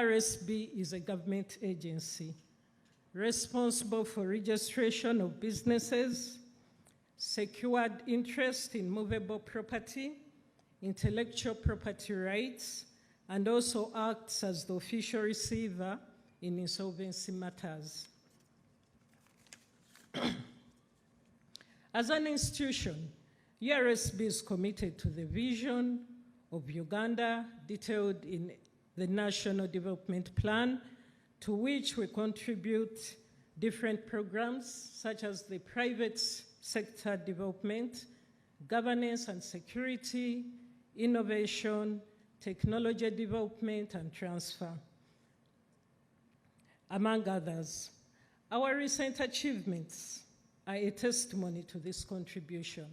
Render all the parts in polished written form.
URSB is a government agency responsible for registration of businesses, secured interest in movable property, intellectual property rights, and also acts as the official receiver in insolvency matters. As an institution, URSB is committed to the vision of Uganda detailed in the National Development Plan, to which we contribute different programs such as the private sector development, governance and security, innovation, technology development and transfer, among others. Our recent achievements are a testimony to this contribution.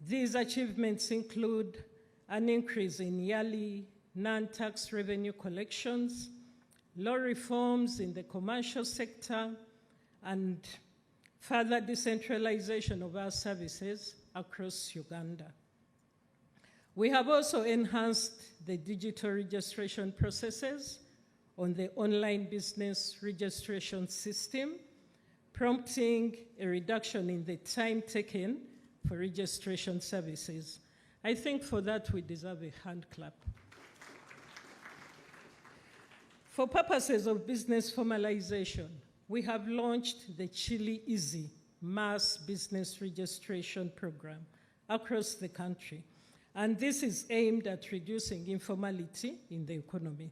These achievements include an increase in yearly non-tax revenue collections, law reforms in the commercial sector, and further decentralization of our services across Uganda. We have also enhanced the digital registration processes on the online business registration system, prompting a reduction in the time taken for registration services. I think for that we deserve a hand clap. For purposes of business formalization, we have launched the Chile Easy mass business registration program across the country, and this is aimed at reducing informality in the economy.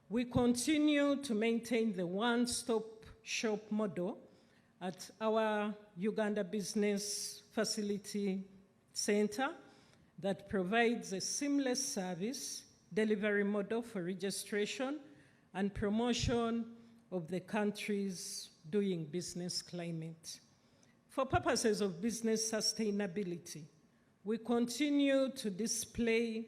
We continue to maintain the one-stop shop model at our Uganda Business Facility Center that provides a seamless service delivery model for registration and promotion of the country's doing business climate. For purposes of business sustainability, we continue to display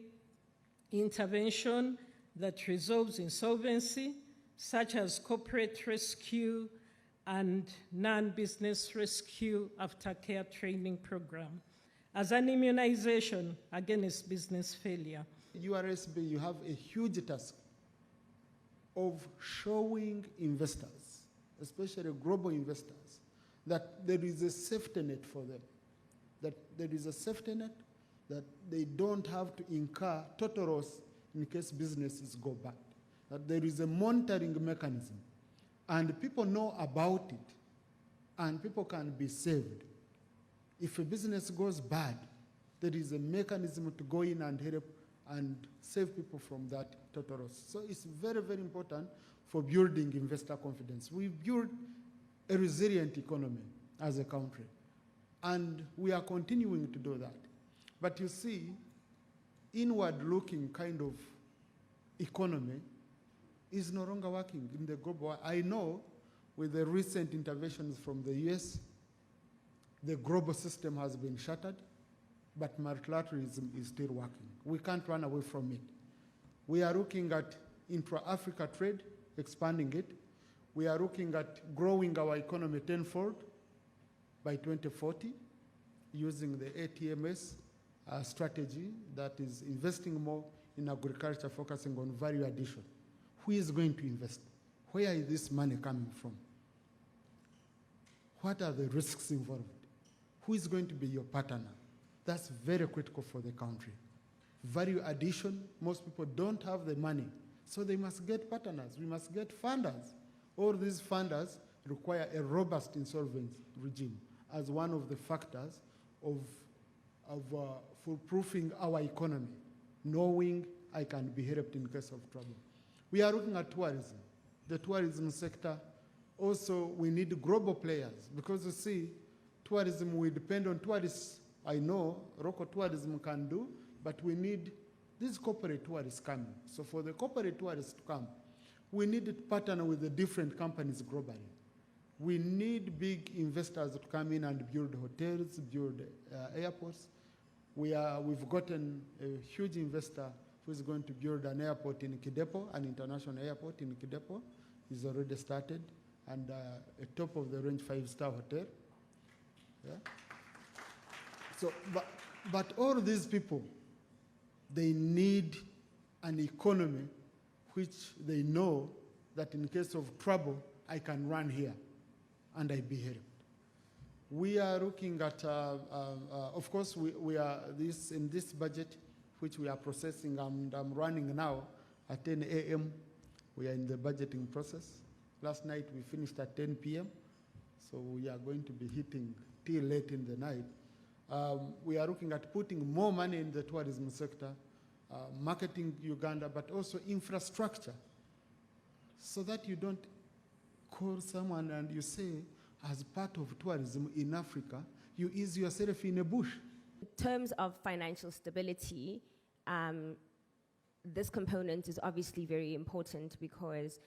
intervention that resolves insolvency, such as corporate rescue and non-business rescue aftercare training program, as an immunization against business failure. URSB, you have a huge task of showing investors, especially global investors, that there is a safety net for them, that there is a safety net, that they don't have to incur total loss in case businesses go bad, that there is a monitoring mechanism, and people know about it, and people can be saved. If a business goes bad, there is a mechanism to go in and help and save people from that total loss. So it's very, very important for building investor confidence. We build a resilient economy as a country, and we are continuing to do that. But you see, inward-looking kind of economy is no longer working in the global world. I know with the recent interventions from the US, the global system has been shattered, but multilateralism is still working. We can't run away from it. We are looking at intra-Africa trade, expanding it. We are looking at growing our economy tenfold by 2040, using the ATMS strategy that is investing more in agriculture, focusing on value addition. Who is going to invest? Where is this money coming from? What are the risks involved? Who is going to be your partner? That's very critical for the country. Value addition, most people don't have the money, so they must get partners. We must get funders. All these funders require a robust insolvency regime as one of the factors of foolproofing our economy, knowing I can be helped in case of trouble. We are looking at tourism. The tourism sector, also we need global players, because you see, tourism, we depend on tourists. I know local tourism can do, but we need these corporate tourists coming. So for the corporate tourists to come, we need to partner with the different companies globally. We need big investors to come in and build hotels, build airports. We've gotten a huge investor who is going to build an airport in Kidepo, an international airport in Kidepo. He's already started, and a top-of-the-range 5-star hotel. Yeah? So, but all these people, they need an economy which they know that in case of trouble, I can run here and I be helped. We are looking at, of course, we are in this budget, which we are processing and I'm running now at 10 a.m. We are in the budgeting process. Last night we finished at 10 p.m. So we are going to be hitting till late in the night. We are looking at putting more money in the tourism sector, marketing Uganda, but also infrastructure, so that you don't call someone and you say, as part of tourism in Africa, you ease yourself in a bush. In terms of financial stability, this component is obviously very important because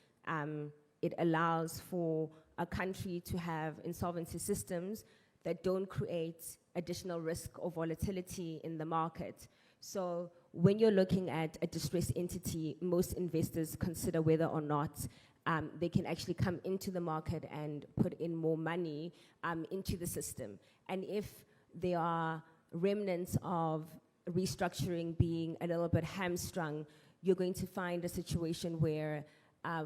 it allows for a country to have insolvency systems that don't create additional risk or volatility in the market. So when you're looking at a distressed entity, most investors consider whether or not they can actually come into the market and put in more money into the system. And if there are remnants of restructuring being a little bit hamstrung, you're going to find a situation where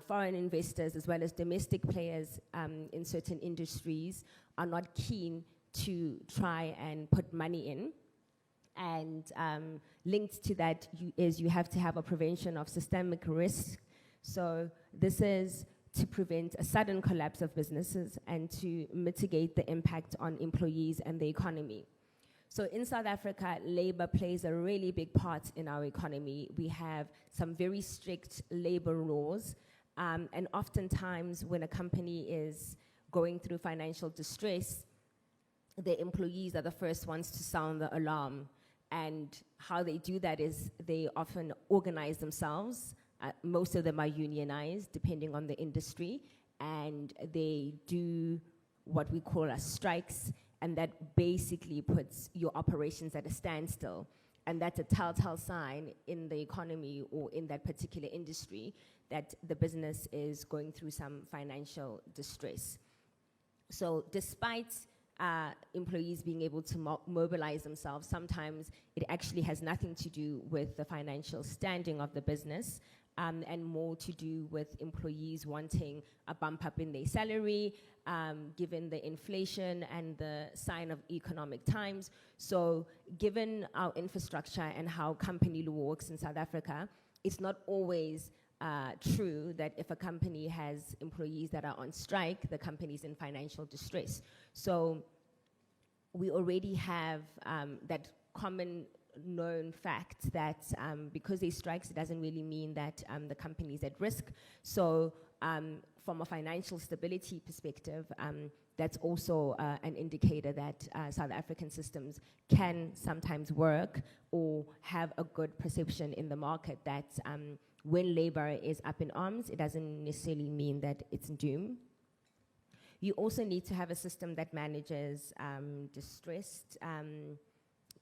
foreign investors as well as domestic players in certain industries are not keen to try and put money in. And linked to that is you have to have a prevention of systemic risk. So this is to prevent a sudden collapse of businesses and to mitigate the impact on employees and the economy. So in South Africa, labor plays a really big part in our economy. We have some very strict labor laws, and oftentimes when a company is going through financial distress, the employees are the first ones to sound the alarm. And how they do that is they often organize themselves. Most of them are unionized, depending on the industry, and they do what we call as strikes, and that basically puts your operations at a standstill. And that's a telltale sign in the economy or in that particular industry that the business is going through some financial distress. So despite employees being able to mobilize themselves, sometimes it actually has nothing to do with the financial standing of the business, and more to do with employees wanting a bump up in their salary, given the inflation and the sign of economic times. So given our infrastructure and how company law works in South Africa, it's not always true that if a company has employees that are on strike, the company's in financial distress. So we already have that common known fact that because there's strikes, it doesn't really mean that the company is at risk. So from a financial stability perspective, that's also an indicator that South African systems can sometimes work or have a good perception in the market that when labor is up in arms, it doesn't necessarily mean that it's doom. You also need to have a system that manages distressed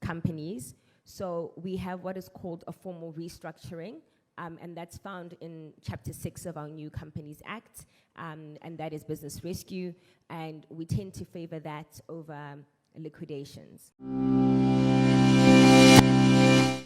companies. So we have what is called a formal restructuring, and that's found in Chapter 6 of our New Companies Act, and that is business rescue, and we tend to favor that over liquidations.